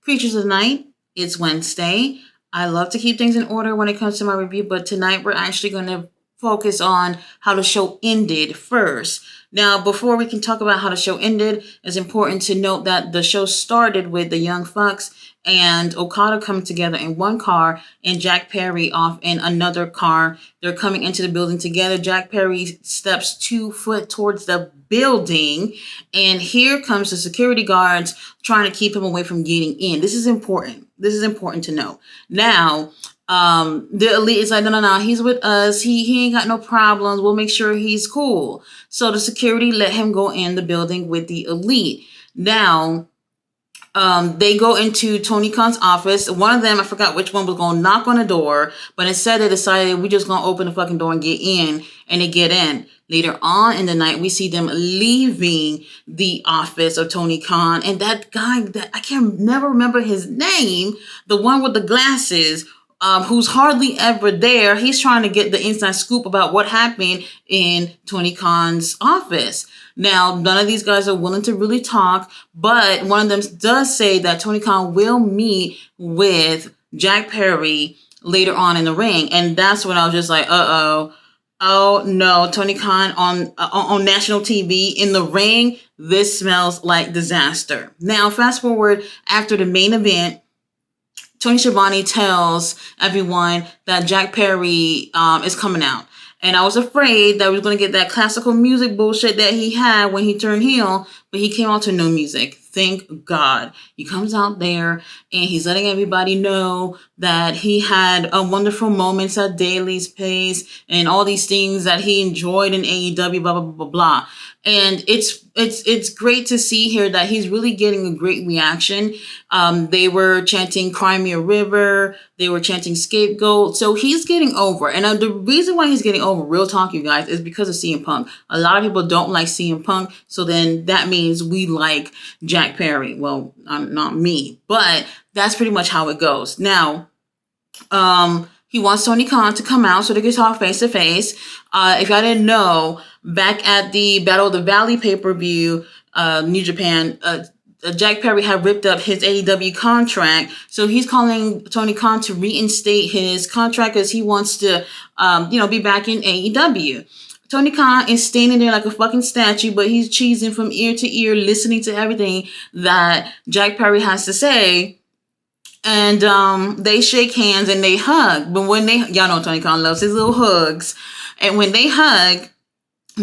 Features of the night. It's Wednesday. I love to keep things in order when it comes to my review, but tonight we're actually going to focus on how the show ended first. Now, before we can talk about how the show ended, it's important to note that the show started with the Young Bucks and Okada coming together in one car and Jack Perry off in another car. They're coming into the building together. Jack Perry steps 2 foot towards the building, and here comes the security guards trying to keep him away from getting in. This is important. This is important to know. Now, the elite is like, no, he's with us. He ain't got no problems. We'll make sure he's cool. So the security let him go in the building with the elite. Now, they go into Tony Khan's office. One of them, I forgot which one, was going to knock on the door, but instead they decided we just going to open the fucking door and get in, and they get in. Later on in the night, we see them leaving the office of Tony Khan, and that guy that I can never remember his name, the one with the glasses, who's hardly ever there. He's trying to get the inside scoop about what happened in Tony Khan's office. Now, none of these guys are willing to really talk, but one of them does say that Tony Khan will meet with Jack Perry later on in the ring. And that's when I was just like, oh no, Tony Khan on national TV in the ring. This smells like disaster. Now, fast forward after the main event, Tony Schiavone tells everyone that Jack Perry is coming out. And I was afraid that we were going to get that classical music bullshit that he had when he turned heel, but he came out to no music. Thank God. He comes out there and he's letting everybody know that he had wonderful moments at Daly's Place and all these things that he enjoyed in AEW, blah, blah, blah, blah, blah. And it's great to see here that he's really getting a great reaction. They were chanting Cry Me a River. They were chanting Scapegoat. So he's getting over. And the reason why he's getting over, real talk, you guys, is because of CM Punk. A lot of people don't like CM Punk. So then that means we like Jack Perry. Well, not me, but that's pretty much how it goes. Now, he wants Tony Khan to come out so they can talk face to face. If y'all didn't know, back at the Battle of the Valley pay-per-view, New Japan, Jack Perry had ripped up his AEW contract. So he's calling Tony Khan to reinstate his contract because he wants to, be back in AEW. Tony Khan is standing there like a fucking statue, but he's cheesing from ear to ear, listening to everything that Jack Perry has to say. And they shake hands and they hug. But when y'all know Tony Khan loves his little hugs. And when they hug,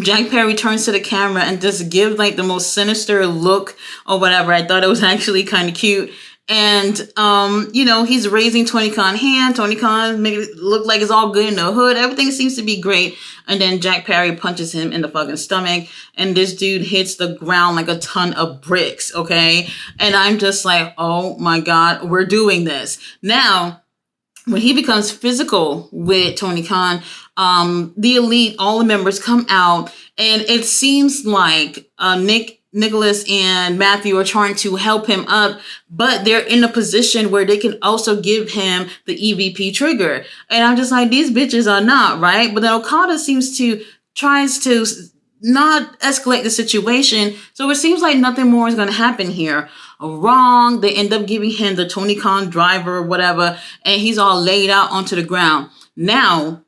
Jack Perry turns to the camera and just gives like the most sinister look or whatever. I thought it was actually kind of cute. And, he's raising Tony Khan's hand. Tony Khan make it look like it's all good in the hood. Everything seems to be great. And then Jack Perry punches him in the fucking stomach. And this dude hits the ground like a ton of bricks, okay? And I'm just like, oh my God, we're doing this. Now, when he becomes physical with Tony Khan, the elite, all the members come out. And it seems like Nicholas and Matthew are trying to help him up, but they're in a position where they can also give him the EVP trigger. And I'm just like, these bitches are not, right? But then Okada tries to not escalate the situation. So it seems like nothing more is going to happen here. Wrong. They end up giving him the Tony Khan driver or whatever, and he's all laid out onto the ground. Now,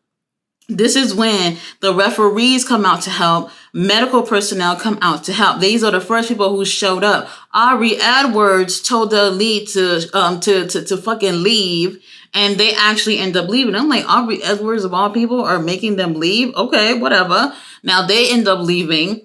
this is when the referees come out to help. Medical personnel come out to help. These are the first people who showed up. Aubrey Edwards told the elite to fucking leave, and they actually end up leaving. I'm like, Aubrey Edwards of all people are making them leave? Okay, whatever. Now they end up leaving,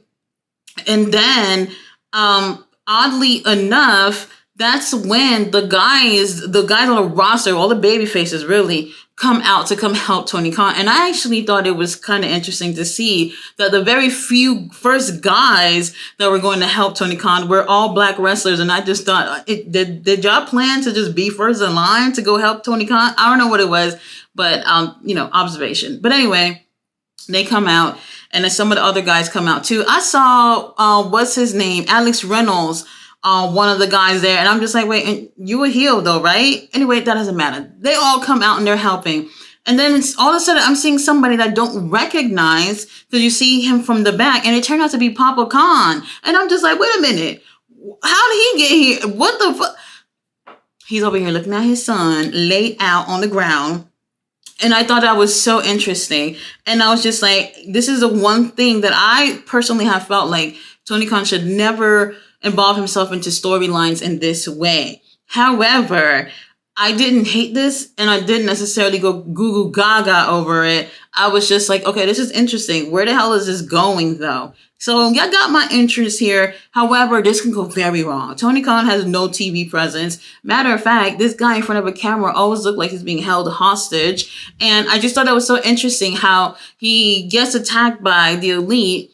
and then oddly enough, that's when the guys on the roster, all the baby faces really, come out to come help Tony Khan. And I actually thought it was kind of interesting to see that the very few first guys that were going to help Tony Khan were all black wrestlers. And I just thought, did y'all plan to just be first in line to go help Tony Khan? I don't know what it was, but, observation. But anyway, they come out, and then some of the other guys come out too. I saw, what's his name? Alex Reynolds, one of the guys there. And I'm just like, wait, and you were healed though, right? Anyway, that doesn't matter. They all come out and they're helping. And then all of a sudden I'm seeing somebody that I don't recognize because you see him from the back, and it turned out to be Papa Khan. And I'm just like, wait a minute. How did he get here? What the fuck? He's over here looking at his son laid out on the ground. And I thought that was so interesting. And I was just like, this is the one thing that I personally have felt like Tony Khan should never involve himself into storylines in this way. However, I didn't hate this, and I didn't necessarily go goo goo gaga over it. I was just like, okay, this is interesting. Where the hell is this going, though? So y'all got my interest here. However, this can go very wrong. Tony Khan has no TV presence. Matter of fact, this guy in front of a camera always looked like he's being held hostage. And I just thought that was so interesting how he gets attacked by the Elite.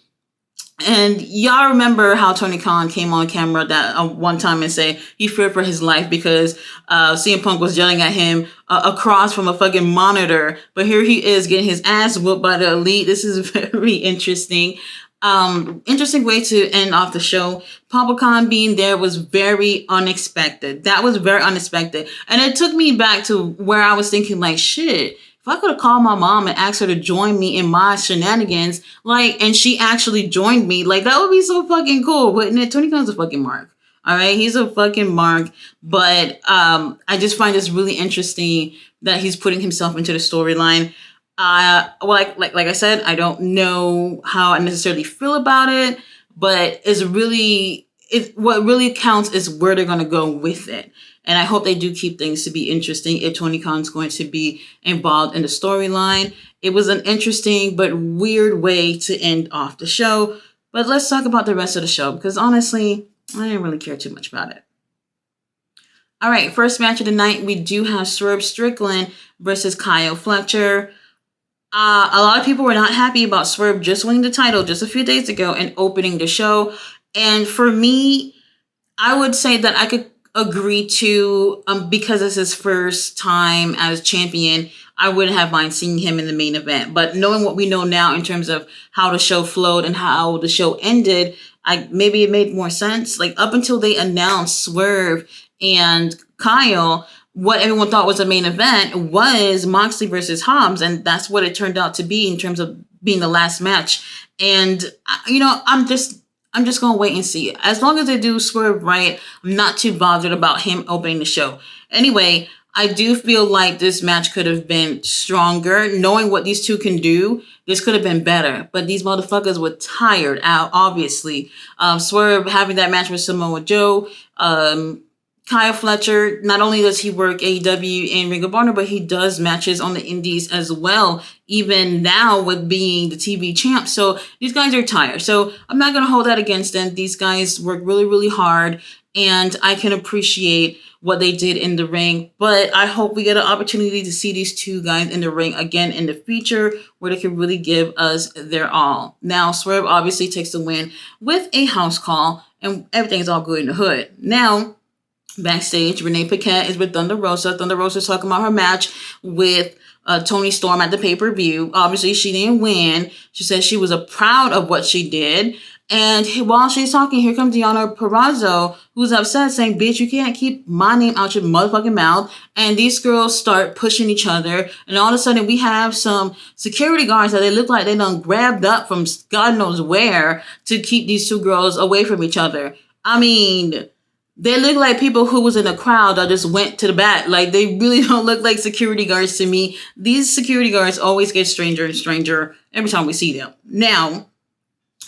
And y'all remember how Tony Khan came on camera that one time and say he feared for his life because CM Punk was yelling at him across from a fucking monitor. But here he is getting his ass whooped by the Elite. This is very interesting. Interesting way to end off the show. Papa Khan being there was very unexpected. That was very unexpected. And it took me back to where I was thinking like, shit, if I could have called my mom and asked her to join me in my shenanigans, like, and she actually joined me, like, that would be so fucking cool, wouldn't it? Tony Khan's a fucking mark. All right, he's a fucking mark. But I just find this really interesting that he's putting himself into the storyline. Like I said, I don't know how I necessarily feel about it, but what really counts is where they're going to go with it. And I hope they do keep things to be interesting if Tony Khan's going to be involved in the storyline. It was an interesting but weird way to end off the show. But let's talk about the rest of the show, because honestly, I didn't really care too much about it. All right, first match of the night, we do have Swerve Strickland versus Kyle Fletcher. A lot of people were not happy about Swerve just winning the title just a few days ago and opening the show. And for me, I would say that I could agree to, because it's his first time as champion, I wouldn't have mind seeing him in the main event. But knowing what we know now in terms of how the show flowed and how the show ended, maybe it made more sense. Like, up until they announced Swerve and Kyle, what everyone thought was a main event was Moxley versus Hobbs, and that's what it turned out to be in terms of being the last match. And, I'm just going to wait and see. As long as they do Swerve right, I'm not too bothered about him opening the show. Anyway, I do feel like this match could have been stronger. Knowing what these two can do, this could have been better. But these motherfuckers were tired out, obviously. Swerve having that match with Samoa Joe. Kyle Fletcher, not only does he work AEW and Ring of Honor, but he does matches on the indies as well, even now with being the TV champ. So these guys are tired. So I'm not going to hold that against them. These guys work really, really hard, and I can appreciate what they did in the ring. But I hope we get an opportunity to see these two guys in the ring again in the future, where they can really give us their all. Now, Swerve obviously takes the win with a house call, and everything's all good in the hood. Now, backstage, Renee Paquette is with Thunder Rosa. Thunder Rosa's talking about her match with Toni Storm at the pay-per-view. Obviously, she didn't win. She said she was proud of what she did. And while she's talking, here comes Deonna Purrazzo, who's upset, saying, bitch, you can't keep my name out your motherfucking mouth. And these girls start pushing each other. And all of a sudden, we have some security guards that they look like they done grabbed up from God knows where to keep these two girls away from each other. I mean, they look like people who was in a crowd that just went to the back. Like, they really don't look like security guards to me. These security guards always get stranger and stranger every time we see them. Now,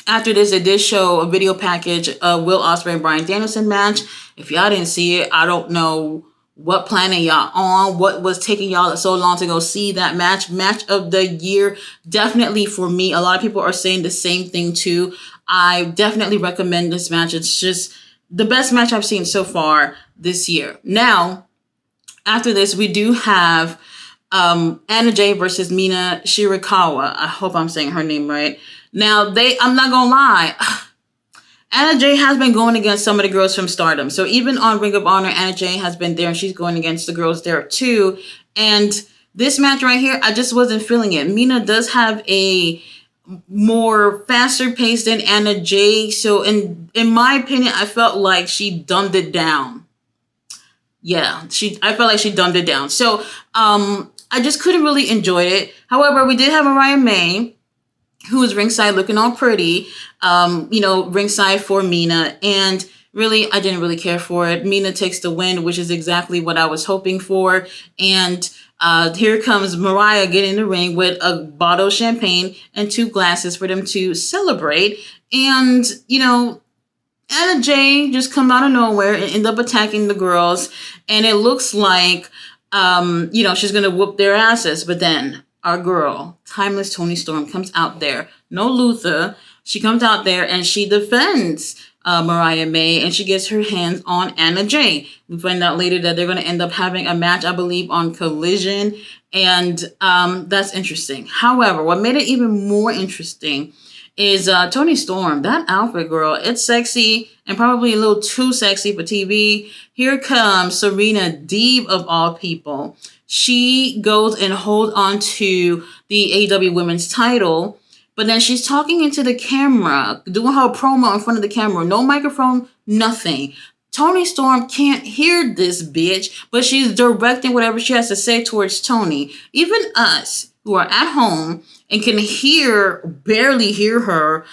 after this, they did show a video package of Will Ospreay and Bryan Danielson match. If y'all didn't see it, I don't know what planet y'all on, what was taking y'all so long to go see that match. Match of the year, definitely for me. A lot of people are saying the same thing too. I definitely recommend this match. It's just the best match I've seen so far this year. Now, after this, we do have Anna Jay versus Mina Shirakawa. I hope I'm saying her name right. Now, I'm not going to lie. Anna Jay has been going against some of the girls from Stardom. So even on Ring of Honor, Anna Jay has been there, and she's going against the girls there too. And this match right here, I just wasn't feeling it. Mina does have a more faster pace than Anna Jay. So in my opinion, I felt like she dumbed it down. Yeah, I felt like she dumbed it down. So I just couldn't really enjoy it. However, we did have Mariah May, who was ringside looking all pretty, ringside for Mina. And really, I didn't really care for it. Mina takes the win, which is exactly what I was hoping for. And here comes Mariah getting in the ring with a bottle of champagne and 2 glasses for them to celebrate. And, Anna Jay just come out of nowhere and end up attacking the girls. And it looks like, she's going to whoop their asses. But then our girl, Timeless Toni Storm, comes out there. No Luther. She comes out there and she defends Mariah May, and she gets her hands on Anna Jay. We find out later that they're going to end up having a match, I believe, on Collision. And that's interesting. However, what made it even more interesting is Toni Storm. That outfit, girl, it's sexy and probably a little too sexy for TV. Here comes Serena Deeb, of all people. She goes and holds on to the AEW Women's title, but then she's talking into the camera, doing her promo in front of the camera. No microphone, nothing. Toni Storm can't hear this bitch, but she's directing whatever she has to say towards Toni. Even us who are at home and can barely hear her,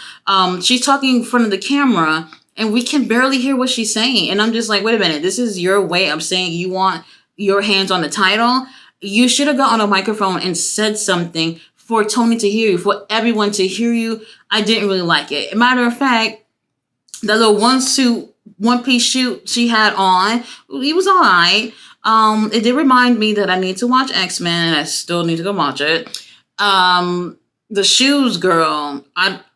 she's talking in front of the camera and we can barely hear what she's saying. And I'm just like, wait a minute, this is your way of saying you want your hands on the title? You should have got on a microphone and said something for Toni to hear you, for everyone to hear you. I didn't really like it. Matter of fact, the little one-piece shoot she had on, it was all right. It did remind me that I need to watch X-Men, and I still need to go watch it. The shoes, girl,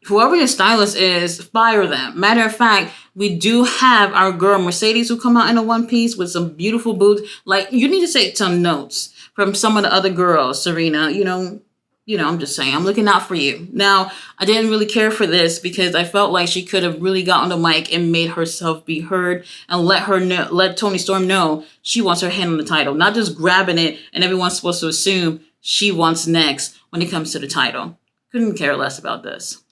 whoever your stylist is, fire them. Matter of fact, we do have our girl Mercedes who come out in a one-piece with some beautiful boots. Like, you need to take some notes from some of the other girls, Serena. I'm just saying, I'm looking out for you. Now, I didn't really care for this because I felt like she could have really got on the mic and made herself be heard and let Toni Storm know she wants her hand on the title, not just grabbing it and everyone's supposed to assume she wants next when it comes to the title. Couldn't care less about this.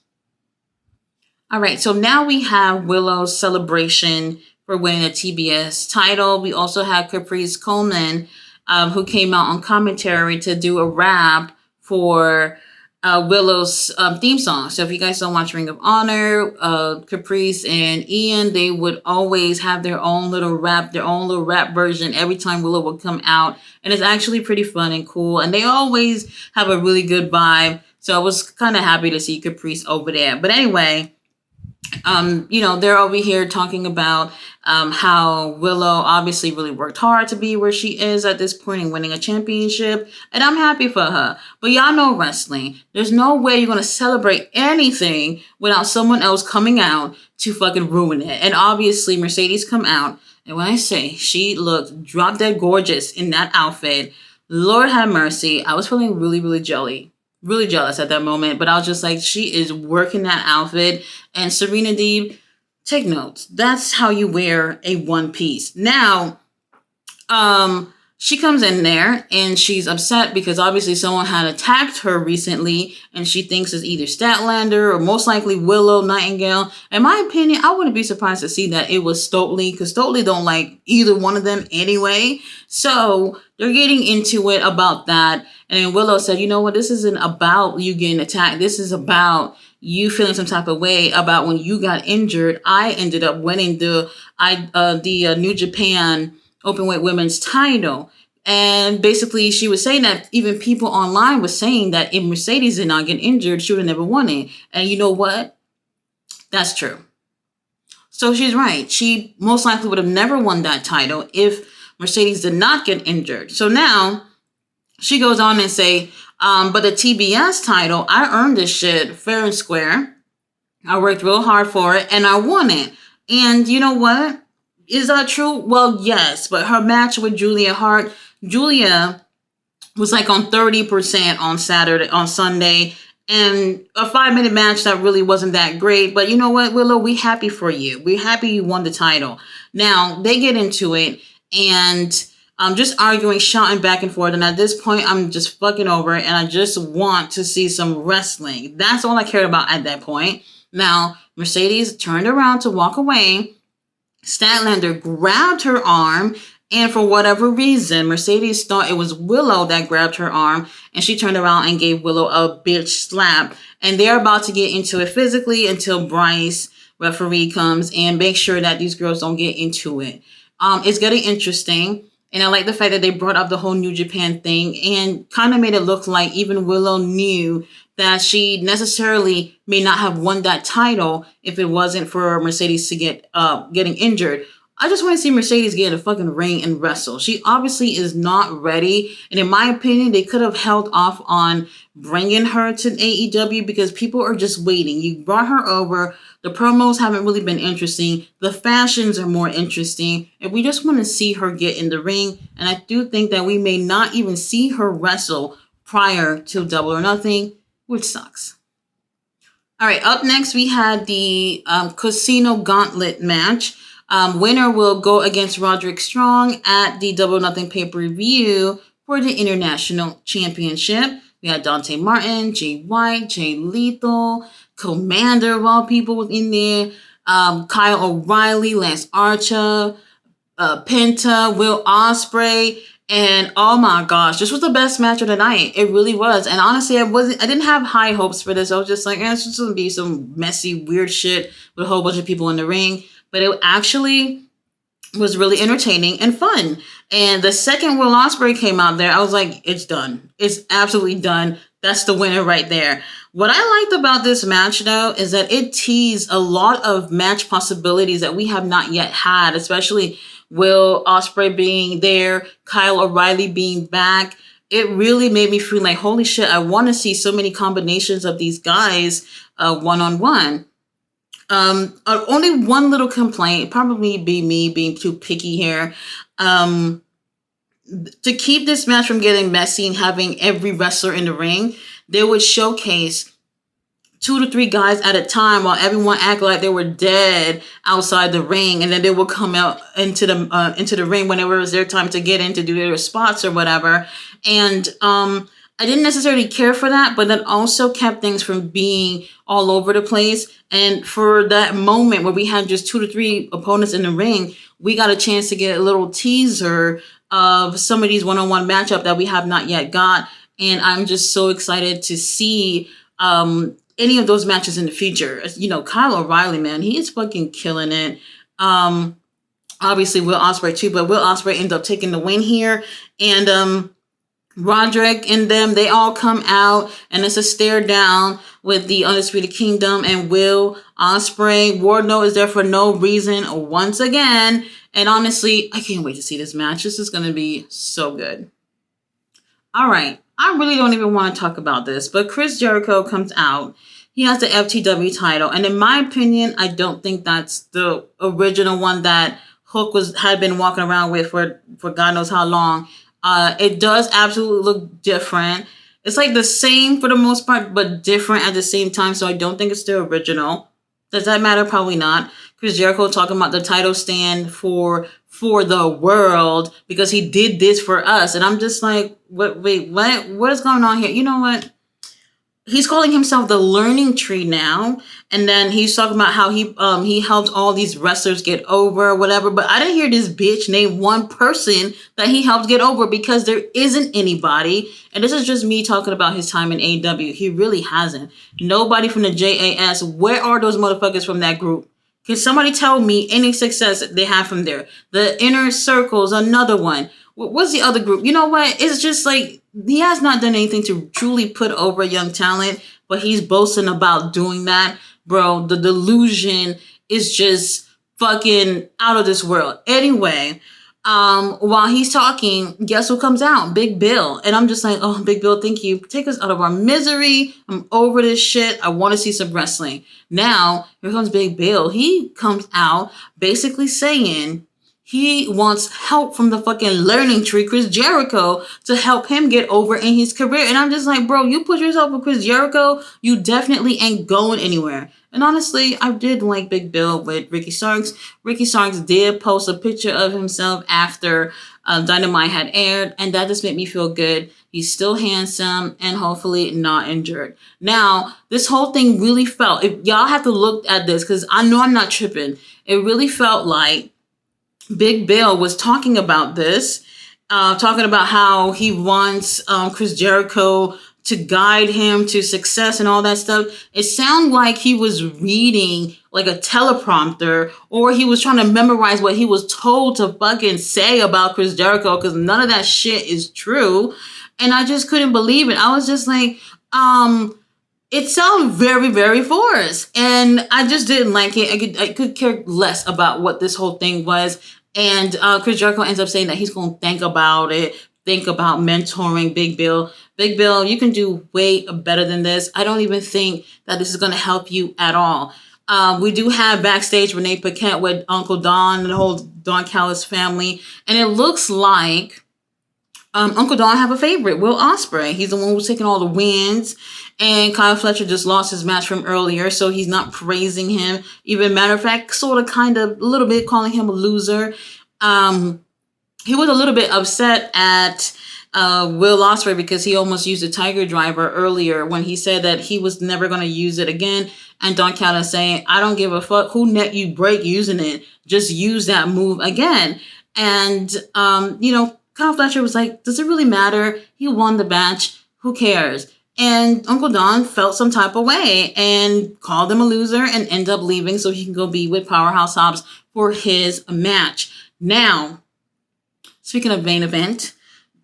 All right, so now we have Willow's Celebration for winning a TBS title. We also have Caprice Coleman, who came out on commentary to do a rap for Willow's theme song. So if you guys don't watch Ring of Honor, Caprice and Ian, they would always have their own little rap version every time Willow would come out. And it's actually pretty fun and cool. And they always have a really good vibe. So I was kind of happy to see Caprice over there. But anyway, they're over here talking about how Willow obviously really worked hard to be where she is at this point and winning a championship. And I'm happy for her. But y'all know wrestling. There's no way you're going to celebrate anything without someone else coming out to fucking ruin it. And obviously Mercedes come out. And when I say she looked drop dead gorgeous in that outfit, Lord have mercy, I was feeling really, really really jealous at that moment, but I was just like, she is working that outfit. And Serena Deeb, take notes. That's how you wear a one piece. Now, she comes in there and she's upset because obviously someone had attacked her recently and she thinks it's either Statlander or most likely Willow Nightingale. In my opinion, I wouldn't be surprised to see that it was Stokely because Stokely don't like either one of them anyway. So they're getting into it about that. And then Willow said, you know what, this isn't about you getting attacked. This is about you feeling some type of way about when you got injured. I ended up winning the New Japan Openweight Women's title. And basically she was saying that even people online were saying that if Mercedes did not get injured, she would have never won it. And you know what? That's true. So she's right. She most likely would have never won that title if Mercedes did not get injured. So now she goes on and say, but the TBS title, I earned this shit fair and square. I worked real hard for it and I won it. And you know what? Is that true? Well, yes, but her match with Julia Hart, Julia was like on 30% on Sunday, and a 5-minute match that really wasn't that great. But you know what, Willow, we happy for you. We're happy you won the title. Now they get into it and I'm just arguing, shouting back and forth. And at this point, I'm just fucking over it. And I just want to see some wrestling. That's all I cared about at that point. Now, Mercedes turned around to walk away. Statlander grabbed her arm, and for whatever reason, Mercedes thought it was Willow that grabbed her arm, and she turned around and gave Willow a bitch slap. And they're about to get into it physically until Bryce referee comes and makes sure that these girls don't get into it. It's getting interesting. And I like the fact that they brought up the whole New Japan thing and kind of made it look like even Willow knew that she necessarily may not have won that title if it wasn't for Mercedes to getting injured. I just want to see Mercedes get in a fucking ring and wrestle. She obviously is not ready. And in my opinion, they could have held off on bringing her to AEW because people are just waiting. You brought her over. The promos haven't really been interesting. The fashions are more interesting. And we just want to see her get in the ring. And I do think that we may not even see her wrestle prior to Double or Nothing, which sucks. All right, up next we had the Casino Gauntlet match. Winner will go against Roderick Strong at the Double or Nothing pay-per-view for the International Championship. We had Dante Martin, Jay White, Jay Lethal, Commander of all people within there, Kyle O'Reilly, Lance Archer, Penta, Will Ospreay, and oh my gosh, this was the best match of the night. It really was. And honestly, I didn't have high hopes for this. I was just like, it's just gonna be some messy, weird shit with a whole bunch of people in the ring. But it actually was really entertaining and fun. And the second Will Ospreay came out there, I was like, it's done. It's absolutely done. That's the winner right there. What I liked about this match, though, is that it teased a lot of match possibilities that we have not yet had, especially Will Ospreay being there, Kyle O'Reilly being back. It really made me feel like, holy shit, I want to see so many combinations of these guys one-on-one. Only one little complaint, probably be me being too picky here. To keep this match from getting messy and having every wrestler in the ring, they would showcase 2 to 3 guys at a time while everyone acted like they were dead outside the ring, and then they would come out into the ring whenever it was their time to get in to do their spots or whatever. And I didn't necessarily care for that, but that also kept things from being all over the place. And for that moment where we had just 2 to 3 opponents in the ring, we got a chance to get a little teaser of some of these one-on-one matchup that we have not yet got. And I'm just so excited to see any of those matches in the future. You know, Kyle O'Reilly, man, he is fucking killing it. Obviously Will Ospreay too, but Will Ospreay ended up taking the win here. And Roderick and them, they all come out, and it's a stare down with the Undisputed Kingdom and Will Ospreay. Wardlow is there for no reason once again. And honestly, I can't wait to see this match. This is going to be so good. All right. I really don't even want to talk about this, but Chris Jericho comes out. He has the FTW title. And in my opinion, I don't think that's the original one that Hook had been walking around with for God knows how long. It does absolutely look different. It's like the same for the most part, but different at the same time. So I don't think it's the original. Does that matter? Probably not. Chris Jericho talking about the title stand for the world because he did this for us. And I'm just like, what is going on here? You know what? He's calling himself the Learning Tree now. And then he's talking about how he helped all these wrestlers get over or whatever. But I didn't hear this bitch name one person that he helped get over because there isn't anybody. And this is just me talking about his time in AEW. He really hasn't. Nobody from the JAS. Where are those motherfuckers from that group? Can somebody tell me any success they have from there? The Inner Circle's another one. What's the other group? You know what? It's just like he has not done anything to truly put over young talent, but he's boasting about doing that. Bro, the delusion is just fucking out of this world. Anyway, while he's talking, guess who comes out? Big Bill. And I'm just like, oh, Big Bill, thank you. Take us out of our misery. I'm over this shit. I want to see some wrestling. Now, here comes Big Bill. He comes out basically saying he wants help from the fucking Learning Tree, Chris Jericho, to help him get over in his career. And I'm just like, bro, you put yourself with Chris Jericho, you definitely ain't going anywhere. And honestly, I did like Big Bill with Ricky Starks. Ricky Starks did post a picture of himself after Dynamite had aired, and that just made me feel good. He's still handsome and hopefully not injured. Now, this whole thing really felt, if y'all have to look at this, because I know I'm not tripping, it really felt like Big Bill was talking about this, talking about how he wants Chris Jericho to guide him to success and all that stuff. It sounded like he was reading like a teleprompter, or he was trying to memorize what he was told to fucking say about Chris Jericho, because none of that shit is true. And I just couldn't believe it. I was just like, it sounded very, very forced. And I just didn't like it. I could care less about what this whole thing was. And Chris Jericho ends up saying that he's going to think about it, think about mentoring Big Bill. Big Bill, you can do way better than this. I don't even think that this is going to help you at all. We do have backstage Renee Paquette with Uncle Don and the whole Don Callis family. And it looks like Uncle Don have a favorite, Will Ospreay. He's the one who's taking all the wins. And Kyle Fletcher just lost his match from earlier, so he's not praising him. Even matter of fact, sort of, kind of, a little bit calling him a loser. He was a little bit upset at Will Ospreay because he almost used a Tiger Driver earlier when he said that he was never going to use it again. And Don Callis saying, I don't give a fuck who net you break using it. Just use that move again. And, Kyle Fletcher was like, does it really matter? He won the match. Who cares? And Uncle Don felt some type of way and called him a loser and ended up leaving so he can go be with Powerhouse Hobbs for his match. Now, speaking of main event,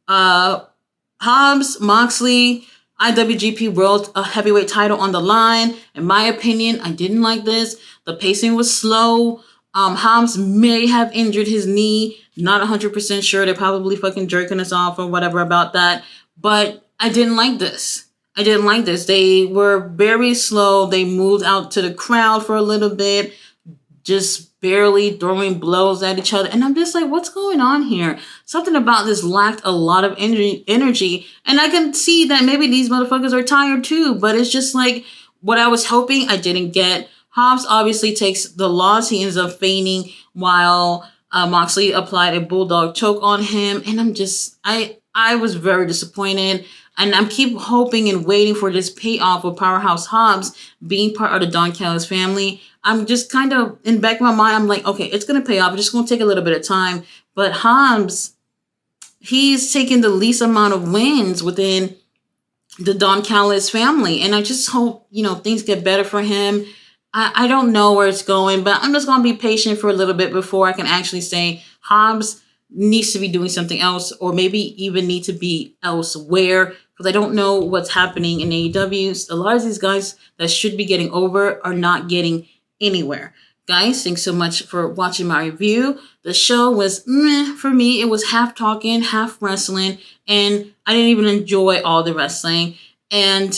Hobbs, Moxley, IWGP World Heavyweight title on the line. In my opinion, I didn't like this. The pacing was slow. Hobbs may have injured his knee. Not 100% sure. They're probably fucking jerking us off or whatever about that. But I didn't like this. They were very slow. They moved out to the crowd for a little bit, just barely throwing blows at each other. And I'm just like, what's going on here? Something about this lacked a lot of energy. And I can see that maybe these motherfuckers are tired too. But it's just like what I was hoping I didn't get. Hobbs obviously takes the loss. He ends up feigning while Moxley applied a bulldog choke on him. And I was very disappointed. And I keep hoping and waiting for this payoff of Powerhouse Hobbs being part of the Don Callis family. I'm just kind of, in the back of my mind, I'm like, okay, it's going to pay off. It's just going to take a little bit of time. But Hobbs, he's taking the least amount of wins within the Don Callis family. And I just hope, things get better for him. I don't know where it's going, but I'm just going to be patient for a little bit before I can actually say Hobbs needs to be doing something else, or maybe even need to be elsewhere, because I don't know what's happening in AEW. A lot of these guys that should be getting over are not getting anywhere. Guys, thanks so much for watching my review. The show was meh for me. It was half talking, half wrestling, and I didn't even enjoy all the wrestling. And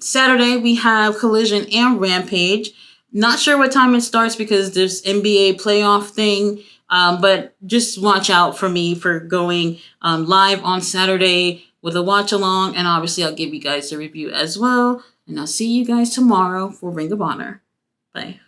Saturday we have Collision and Rampage. Not sure what time it starts because there's NBA playoff thing. But just watch out for me for going live on Saturday with a watch along. And obviously I'll give you guys a review as well. And I'll see you guys tomorrow for Ring of Honor. Bye.